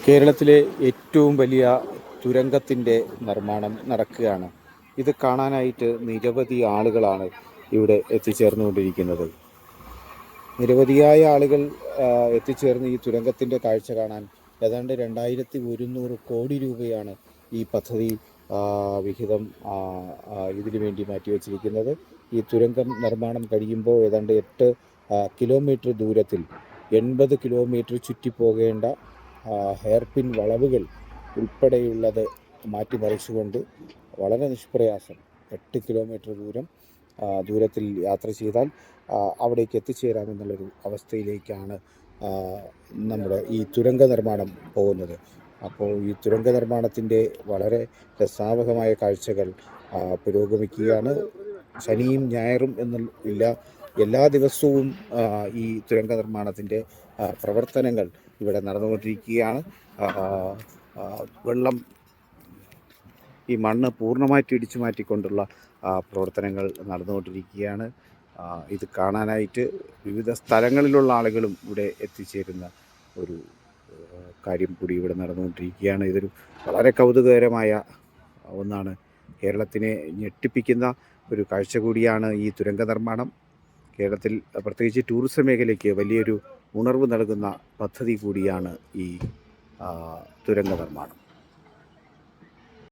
കേരളത്തിലെ ഏറ്റവും വലിയ തുരങ്കത്തിൻ്റെ നിർമ്മാണം നടക്കുകയാണ്. ഇത് കാണാനായിട്ട് നിരവധി ആളുകളാണ് ഇവിടെ എത്തിച്ചേർന്നുകൊണ്ടിരിക്കുന്നത്. നിരവധിയായ ആളുകൾ എത്തിച്ചേർന്ന് ഈ തുരങ്കത്തിൻ്റെ കാഴ്ച കാണാൻ ഏതാണ്ട് 2100 കോടി രൂപയാണ് ഈ പദ്ധതി വിഹിതം ഇതിനു വേണ്ടി മാറ്റിവെച്ചിരിക്കുന്നത്. ഈ തുരങ്കം നിർമ്മാണം കഴിയുമ്പോൾ ഏതാണ്ട് 8 കിലോമീറ്റർ ദൂരത്തിൽ 80 കിലോമീറ്റർ ചുറ്റിപ്പോകേണ്ട ഹെയർപിൻ വളവുകൾ ഉൾപ്പെടെയുള്ളത് മാറ്റിമറിച്ചുകൊണ്ട് വളരെ നിഷ്പ്രയാസം 8 കിലോമീറ്റർ ദൂരത്തിൽ യാത്ര ചെയ്താൽ അവിടേക്ക് എത്തിച്ചേരാമെന്നുള്ളൊരു അവസ്ഥയിലേക്കാണ് നമ്മുടെ ഈ തുരങ്ക നിർമ്മാണം പോകുന്നത്. അപ്പോൾ ഈ തുരങ്ക നിർമ്മാണത്തിൻ്റെ വളരെ രസാവഹമായ കാഴ്ചകൾ പുരോഗമിക്കുകയാണ്. ശനിയും ഞായറും ഇല്ല, എല്ലാ ദിവസവും ഈ തുരങ്ക നിർമ്മാണത്തിൻ്റെ പ്രവർത്തനങ്ങൾ ഇവിടെ നടന്നുകൊണ്ടിരിക്കുകയാണ്. വെള്ളം ഈ മണ്ണ് പൂർണ്ണമായിട്ട് ഇടിച്ചു മാറ്റിക്കൊണ്ടുള്ള പ്രവർത്തനങ്ങൾ നടന്നുകൊണ്ടിരിക്കുകയാണ്. ഇത് കാണാനായിട്ട് വിവിധ സ്ഥലങ്ങളിലുള്ള ആളുകളും ഇവിടെ എത്തിച്ചേരുന്ന ഒരു കാര്യം കൂടി ഇവിടെ നടന്നുകൊണ്ടിരിക്കുകയാണ്. ഇതൊരു വളരെ കൗതുകകരമായ ഒന്നാണ്. കേരളത്തിനെ ഞെട്ടിപ്പിക്കുന്ന ഒരു കാഴ്ച കൂടിയാണ് ഈ തുരങ്ക നിർമ്മാണം. കേരളത്തിൽ പ്രത്യേകിച്ച് ടൂറിസം മേഖലയ്ക്ക് വലിയൊരു ഉണർവ് നൽകുന്ന പദ്ധതി കൂടിയാണ് ഈ തുരങ്ക നിർമ്മാണം.